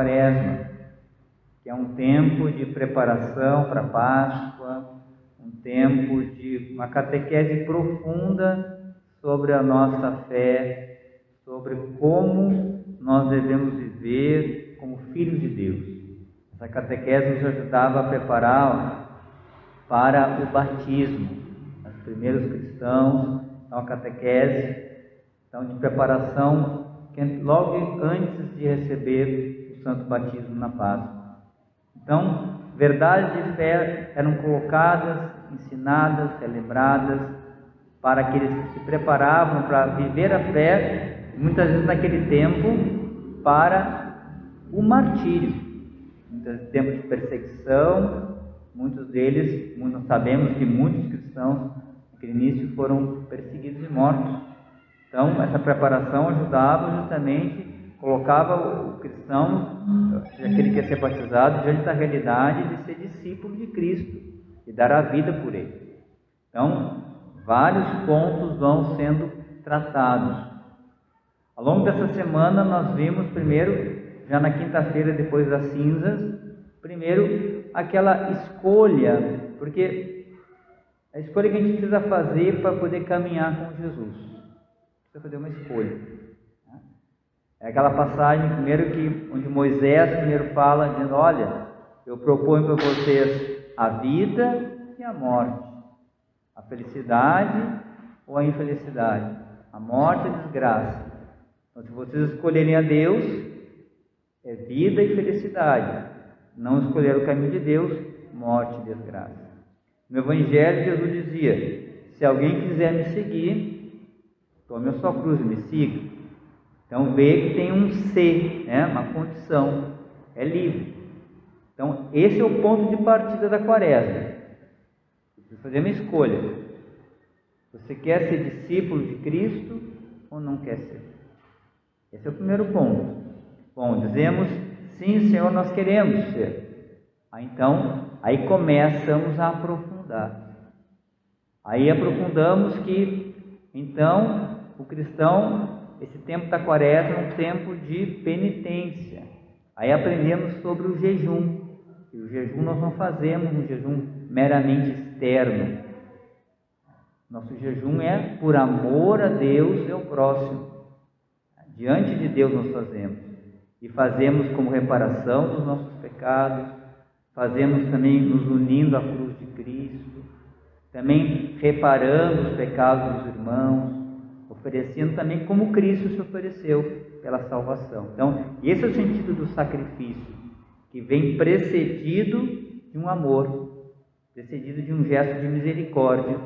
Quaresma, que é um tempo de preparação para a Páscoa, um tempo de uma catequese profunda sobre a nossa fé, sobre como nós devemos viver como filhos de Deus. Essa catequese nos ajudava a preparar para o batismo, os primeiros cristãos. Então, a catequese de preparação logo antes de receber o santo batismo na Páscoa. Então, verdades de fé eram colocadas, ensinadas, relembradas para aqueles que se preparavam para viver a fé, muitas vezes naquele tempo, para o martírio. Muitos tempos de perseguição, muitos deles, nós sabemos que muitos cristãos naquele início foram perseguidos e mortos. Então, essa preparação ajudava justamente, colocava o cristão, aquele que ia ser batizado, diante da realidade de ser discípulo de Cristo e dar a vida por ele. Então, vários pontos vão sendo tratados. Ao longo dessa semana, nós vimos primeiro, já na quinta-feira depois das cinzas, primeiro aquela escolha, porque a escolha que a gente precisa fazer para poder caminhar com Jesus. Precisa fazer uma escolha. É aquela passagem primeiro onde Moisés primeiro fala, dizendo: olha, eu proponho para vocês a vida e a morte, a felicidade ou a infelicidade, a morte e a desgraça. Então, se vocês escolherem a Deus, é vida e felicidade. Não escolher o caminho de Deus, morte e desgraça. No Evangelho, Jesus dizia: se alguém quiser me seguir, tome a sua cruz e me siga. Então, vê que tem um ser, uma condição, é livre. Então, esse é o ponto de partida da Quaresma. Precisa fazer uma escolha. Você quer ser discípulo de Cristo ou não quer ser? Esse é o primeiro ponto. Bom, dizemos: sim, Senhor, nós queremos ser. Aí começamos a aprofundar. Aí aprofundamos que, então, o cristão, esse tempo da Quaresma é um tempo de penitência. Aí aprendemos sobre o jejum. E o jejum nós não fazemos um jejum meramente externo. Nosso jejum é por amor a Deus e ao próximo. Diante de Deus nós fazemos. E fazemos como reparação dos nossos pecados. Fazemos também nos unindo à cruz de Cristo. Também reparando os pecados dos irmãos. Oferecendo também como Cristo se ofereceu pela salvação. Então, esse é o sentido do sacrifício, que vem precedido de um amor, precedido de um gesto de misericórdia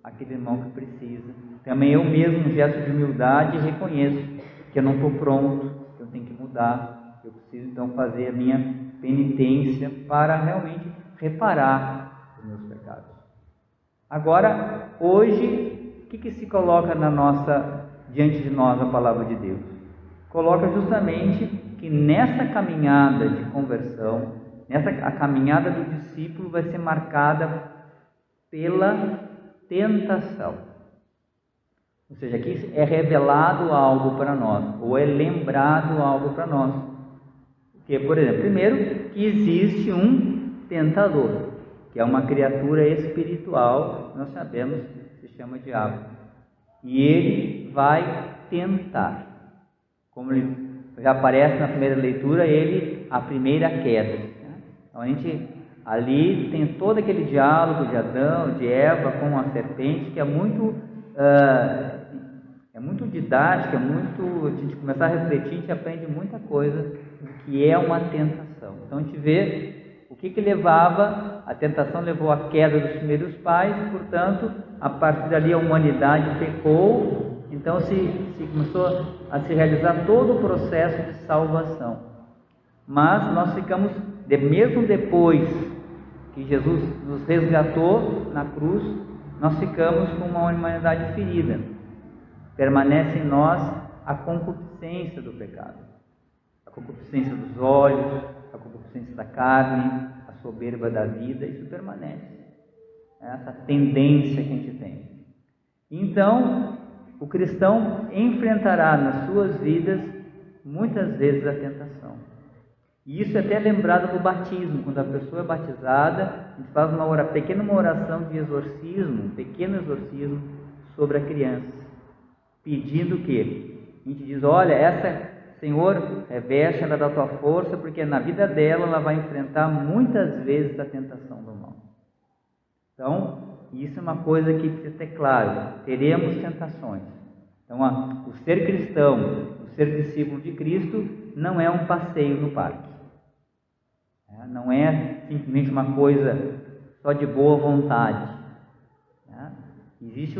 àquele irmão que precisa. Também eu mesmo, um gesto de humildade, reconheço que eu não estou pronto, que eu tenho que mudar, eu preciso então fazer a minha penitência para realmente reparar os meus pecados. Agora, hoje, o que se coloca diante de nós a palavra de Deus? Coloca justamente que nessa caminhada de conversão, a caminhada do discípulo vai ser marcada pela tentação. Ou seja, aqui é revelado algo para nós, ou é lembrado algo para nós. Porque, por exemplo, primeiro, que existe um tentador, que é uma criatura espiritual, nós sabemos que se chama diabo. E ele vai tentar. Como ele já aparece na primeira leitura, a primeira queda. Então a gente ali tem todo aquele diálogo de Adão, de Eva com a serpente, que é muito didático, a gente começar a refletir, a gente aprende muita coisa do que é uma tentação. Então a gente vê o que levava, a tentação levou à queda dos primeiros pais, portanto, a partir dali a humanidade pecou, então se começou a se realizar todo o processo de salvação. Mas nós ficamos, mesmo depois que Jesus nos resgatou na cruz, nós ficamos com uma humanidade ferida. Permanece em nós a concupiscência do pecado, a concupiscência dos olhos, a concupiscência da carne, a soberba da vida, isso permanece. Essa tendência que a gente tem. Então, o cristão enfrentará nas suas vidas muitas vezes a tentação. E isso é até lembrado no batismo. Quando a pessoa é batizada, a gente faz uma pequena oração de exorcismo, um pequeno exorcismo sobre a criança, pedindo o quê? A gente diz, olha, Senhor, reveste ela da tua força, porque na vida dela ela vai enfrentar muitas vezes a tentação do mal. Então, isso é uma coisa que precisa ter claro, teremos tentações. Então, o ser cristão, o ser discípulo de Cristo, não é um passeio no parque. Não é simplesmente uma coisa só de boa vontade. Existe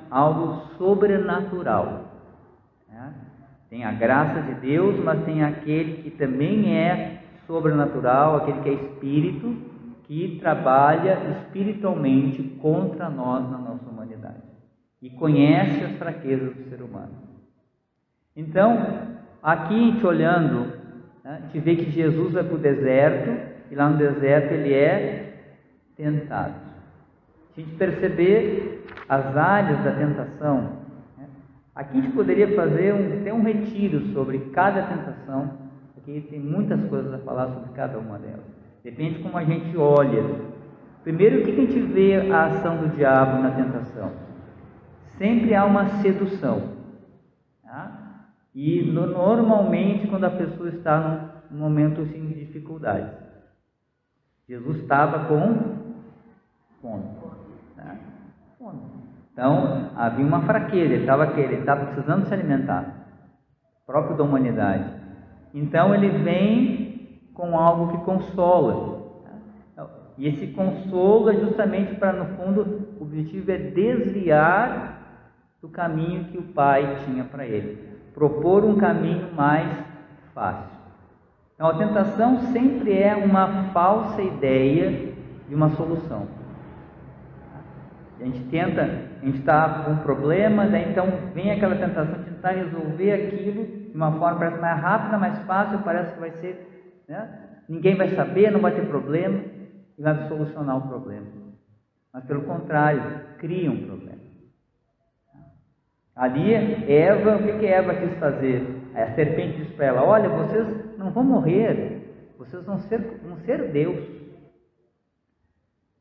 algo sobrenatural. Tem a graça de Deus, mas tem aquele que também é sobrenatural, aquele que é espírito, que trabalha espiritualmente contra nós na nossa humanidade e conhece as fraquezas do ser humano. Então, aqui a gente olhando, a gente vê que Jesus vai para o deserto e lá no deserto ele é tentado. Se a gente perceber as áreas da tentação, aqui a gente poderia fazer até um retiro sobre cada tentação, porque tem muitas coisas a falar sobre cada uma delas. Depende de como a gente olha. Primeiro, o que a gente vê a ação do diabo na tentação? Sempre há uma sedução. E normalmente quando a pessoa está num momento assim, de dificuldade. Jesus estava com fome. Fome. Então havia uma fraqueza, ele estava precisando se alimentar, próprio da humanidade. Então ele vem com algo que consola. E esse consolo é justamente para, no fundo, o objetivo é desviar do caminho que o Pai tinha para ele, propor um caminho mais fácil. Então a tentação sempre é uma falsa ideia de uma solução. A gente está com um problema, daí então vem aquela tentação de tentar resolver aquilo de uma forma parece mais rápida, mais fácil, parece que vai ser, ninguém vai saber, não vai ter problema, e vai solucionar o problema. Mas pelo contrário, cria um problema. Ali, Eva, o que Eva quis fazer? A serpente disse para ela, olha, vocês não vão morrer, vocês vão ser Deus.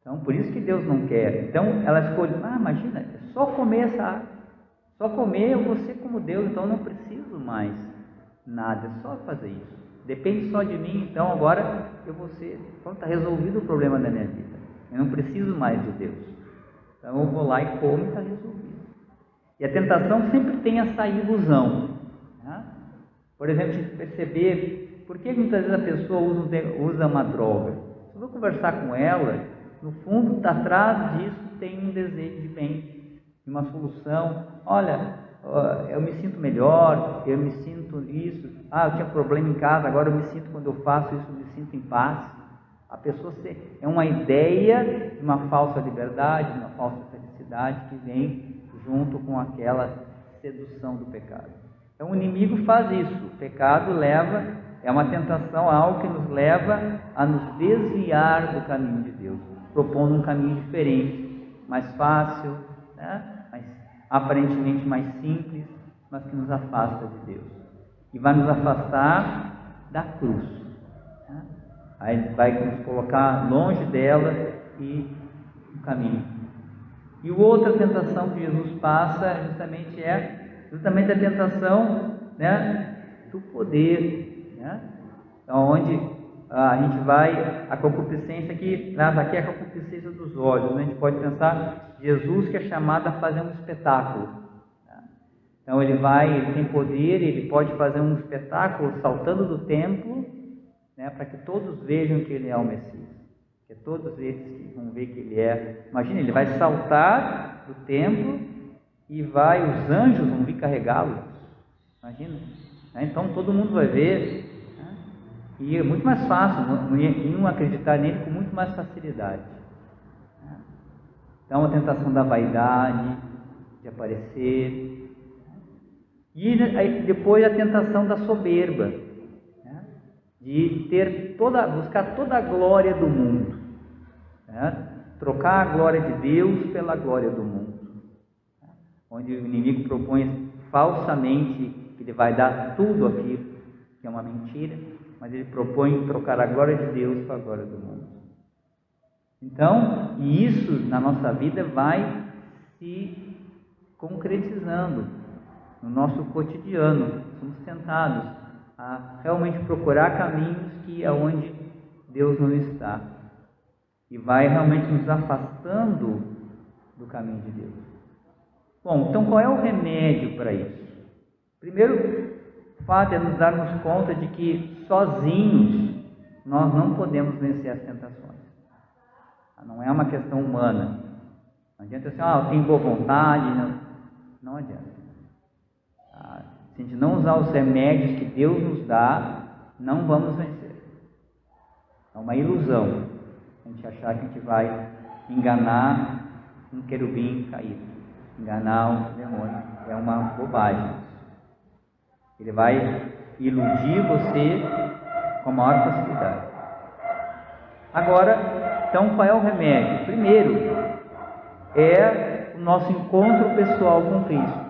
Então, por isso que Deus não quer. Então, ela escolhe, imagina, é só comer essa árvore. Só comer eu vou ser como Deus, então eu não preciso mais nada, é só fazer isso. Depende só de mim, então agora eu vou ser, pronto, está resolvido o problema da minha vida. Eu não preciso mais de Deus. Então eu vou lá e como e está resolvido. E a tentação sempre tem essa ilusão. Por exemplo, a gente perceber, por que muitas vezes a pessoa usa uma droga? Se eu vou conversar com ela, no fundo, atrás disso tem um desejo de bem, de uma solução. Olha, eu me sinto melhor, eu me sinto nisso. Eu tinha problema em casa, agora eu me sinto, quando eu faço isso, eu me sinto em paz. A pessoa é uma ideia de uma falsa liberdade, de uma falsa felicidade que vem junto com aquela sedução do pecado. Então o inimigo faz isso. O pecado é uma tentação, algo que nos leva a nos desviar do caminho de Deus, propondo um caminho diferente, mais fácil, mais, aparentemente mais simples, mas que nos afasta de Deus e vai nos afastar da cruz. Aí vai nos colocar longe dela e no caminho. E outra tentação que Jesus passa justamente a tentação do poder, então, onde a gente vai, a concupiscência aqui é a concupiscência dos olhos, A gente pode pensar Jesus que é chamado a fazer um espetáculo. Então ele tem poder, ele pode fazer um espetáculo saltando do templo, para que todos vejam que ele é o Messias, que todos eles vão ver que ele é. Imagina, ele vai saltar do templo e os anjos vão vir carregá-lo. Imagina, então todo mundo vai ver. E é muito mais fácil, iam acreditar nele com muito mais facilidade. Então a tentação da vaidade, de aparecer. E depois a tentação da soberba, de buscar toda a glória do mundo, trocar a glória de Deus pela glória do mundo, onde o inimigo propõe falsamente que ele vai dar tudo aquilo, que é uma mentira. mas ele propõe trocar a glória de Deus com a glória do mundo. Então, e isso na nossa vida vai se concretizando no nosso cotidiano. Somos tentados a realmente procurar caminhos que aonde Deus não está, e vai realmente nos afastando do caminho de Deus. Bom, então qual é o remédio para isso? Primeiro, o fato é nos darmos conta de que sozinhos nós não podemos vencer as tentações. Não é uma questão humana. Não adianta assim, eu tenho boa vontade. Não adianta. Se a gente não usar os remédios que Deus nos dá, não vamos vencer. É uma ilusão a gente achar que a gente vai enganar um querubim caído, enganar um demônio. É uma bobagem. Ele vai iludir você com a maior facilidade. Agora, então qual é o remédio? Primeiro, é o nosso encontro pessoal com Cristo.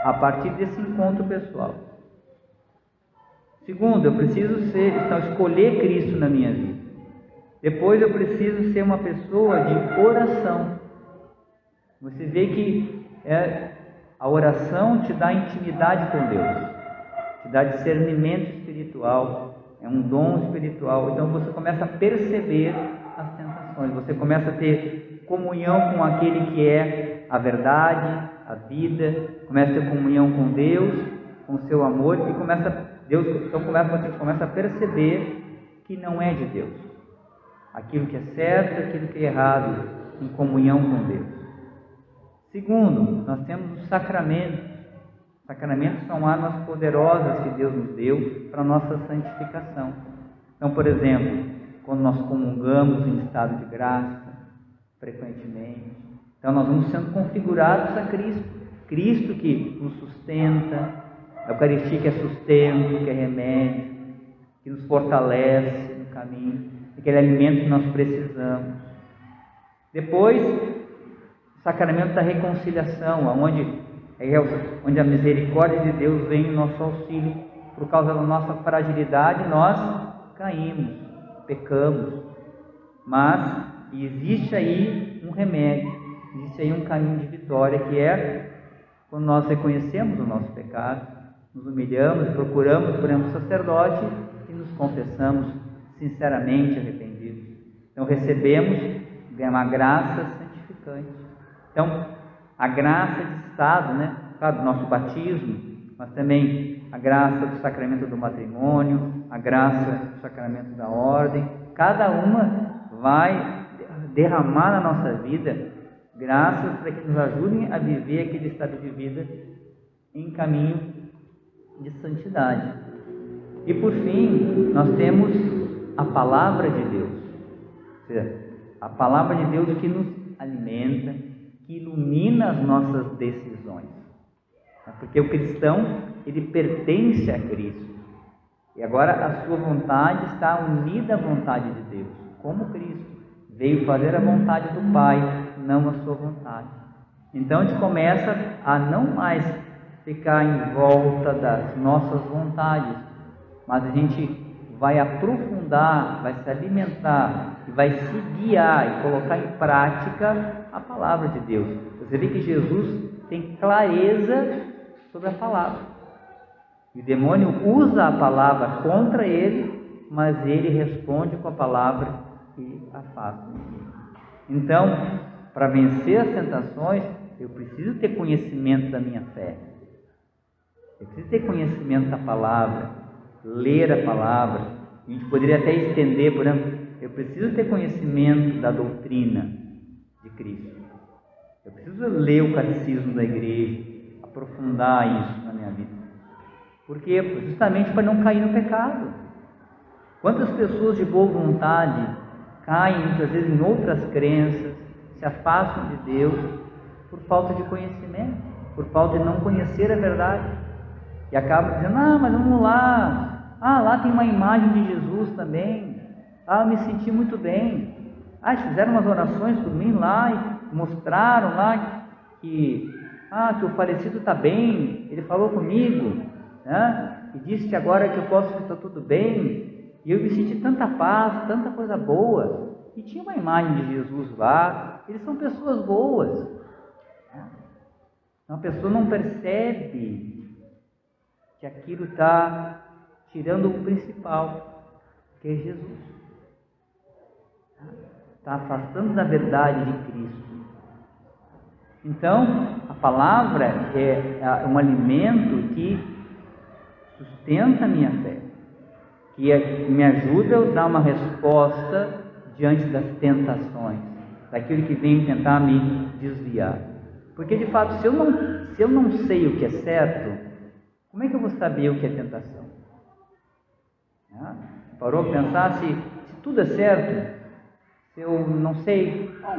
A partir desse encontro pessoal. Segundo, eu preciso escolher Cristo na minha vida. Depois eu preciso ser uma pessoa de oração. Você vê que a oração te dá intimidade com Deus, te dá discernimento espiritual, é um dom espiritual. Então você começa a perceber as tentações, você começa a ter comunhão com aquele que é a verdade, a vida, começa a ter comunhão com Deus, com o seu amor, e você começa a perceber que não é de Deus. Aquilo que é certo, aquilo que é errado, em comunhão com Deus. Segundo, nós temos os sacramentos. Os sacramentos são armas poderosas que Deus nos deu para a nossa santificação. Então, por exemplo, quando nós comungamos em estado de graça, frequentemente, então nós vamos sendo configurados a Cristo. Cristo que nos sustenta, a Eucaristia que é sustento, que é remédio, que nos fortalece no caminho, aquele alimento que nós precisamos. Depois, o sacramento da reconciliação, onde a misericórdia de Deus vem em nosso auxílio. Por causa da nossa fragilidade, nós caímos, pecamos, mas existe aí um remédio, existe aí um caminho de vitória, que é quando nós reconhecemos o nosso pecado, nos humilhamos, procuramos por um sacerdote e nos confessamos sinceramente arrependidos. Então recebemos uma graça santificante. Então, a graça de estado, claro, do nosso batismo, mas também a graça do sacramento do matrimônio, a graça do sacramento da ordem, cada uma vai derramar na nossa vida graças para que nos ajudem a viver aquele estado de vida em caminho de santidade. E por fim, nós temos a palavra de Deus, ou seja, a palavra de Deus que nos alimenta, que ilumina as nossas decisões. Porque o cristão, ele pertence a Cristo. E agora a sua vontade está unida à vontade de Deus, como Cristo veio fazer a vontade do Pai, não a sua vontade. Então a gente começa a não mais ficar em volta das nossas vontades, mas a gente vai aprofundar, vai se alimentar e vai se guiar e colocar em prática a palavra de Deus. Você vê que Jesus tem clareza sobre a palavra. E o demônio usa a palavra contra ele, mas ele responde com a palavra e afasta. Então, para vencer as tentações, eu preciso ter conhecimento da minha fé. Eu preciso ter conhecimento da palavra, ler a palavra. A gente poderia até estender, por exemplo, eu preciso ter conhecimento da doutrina de Cristo. Eu preciso ler o catecismo da igreja, aprofundar isso na minha vida. Por quê? Justamente para não cair no pecado. Quantas pessoas de boa vontade caem muitas vezes em outras crenças, se afastam de Deus por falta de conhecimento, por falta de não conhecer a verdade, e acabam dizendo: mas vamos lá, lá tem uma imagem de Jesus também, eu me senti muito bem, fizeram umas orações por mim lá, e mostraram lá que o falecido está bem, ele falou comigo, e disse agora que eu posso que está tudo bem, e eu me senti tanta paz, tanta coisa boa, e tinha uma imagem de Jesus lá. Eles são pessoas boas. Uma pessoa não percebe que aquilo está tirando o principal, que é Jesus. Está afastando da verdade de Cristo. Então, a palavra é um alimento que sustenta a minha fé, que me ajuda a dar uma resposta diante das tentações, daquilo que vem tentar me desviar. Porque, de fato, se eu não sei o que é certo, como é que eu vou saber o que é tentação? Parou para pensar se tudo é certo? Se eu não sei, bom,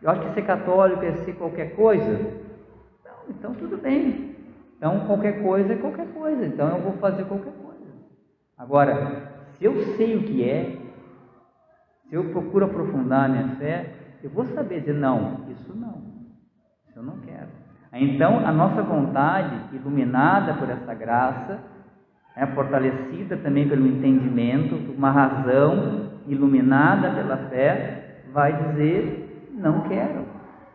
eu acho que ser católico é ser qualquer coisa. Não, então tudo bem. Então qualquer coisa é qualquer coisa. Então eu vou fazer qualquer coisa. Agora, se eu sei o que é, se eu procuro aprofundar a minha fé, eu vou saber dizer, não, isso eu não quero. Então a nossa vontade, iluminada por essa graça, fortalecida também pelo entendimento, uma razão iluminada pela fé, vai dizer, não quero,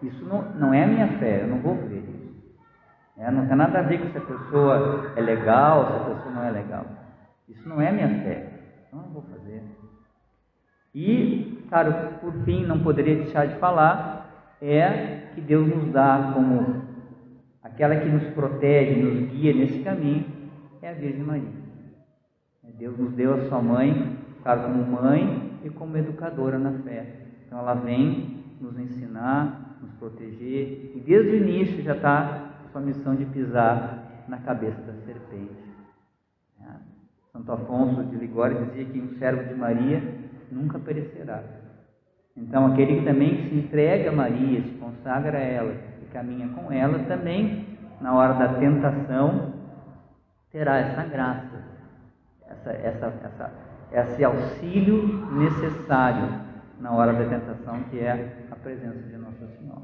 isso não é a minha fé, eu não vou ver isso. Não tem nada a ver com se a pessoa é legal, se a pessoa não é legal. Isso não é a minha fé, eu não vou fazer. E, claro, por fim, não poderia deixar de falar, que Deus nos dá como aquela que nos protege, nos guia nesse caminho, é a Virgem Maria. Deus nos deu a sua mãe, claro, como mãe e como educadora na fé. Então ela vem nos ensinar, nos proteger, e desde o início já está a sua missão de pisar na cabeça da serpente. Santo Afonso de Ligório dizia que um servo de Maria nunca perecerá. Então aquele que também se entrega a Maria, se consagra a ela e caminha com ela, também na hora da tentação terá essa graça, esse auxílio necessário na hora da tentação, que é a presença de Nossa Senhora.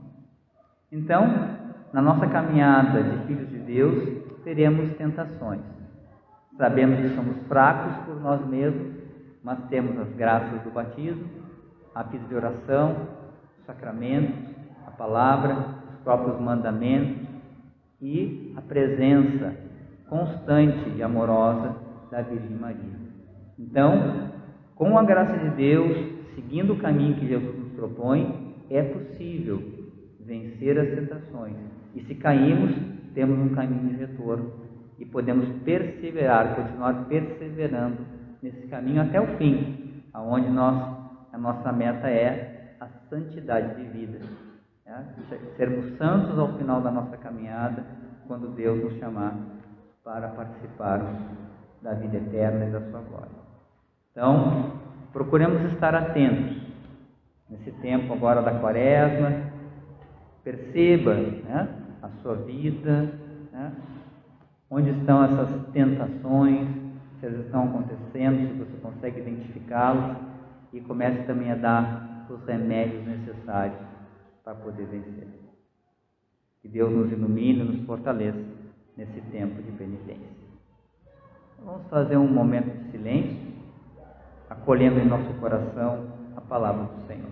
Então, na nossa caminhada de filhos de Deus, teremos tentações. Sabemos que somos fracos por nós mesmos, mas temos as graças do batismo, a vida de oração, os sacramentos, a palavra, os próprios mandamentos e a presença constante e amorosa da Virgem Maria. Então, com a graça de Deus, seguindo o caminho que Jesus nos propõe, é possível vencer as tentações. E se caímos, temos um caminho de retorno e podemos perseverar, continuar perseverando nesse caminho até o fim, aonde a nossa meta é a santidade de vida. Sermos santos ao final da nossa caminhada, quando Deus nos chamar para participar da vida eterna e da sua glória. Então, procuremos estar atentos nesse tempo agora da Quaresma. Perceba a sua vida, onde estão essas tentações, se elas estão acontecendo, se você consegue identificá-las, e comece também a dar os remédios necessários para poder vencer. Que Deus nos ilumine e nos fortaleça nesse tempo de penitência. Vamos fazer um momento de silêncio, acolhendo em nosso coração a palavra do Senhor.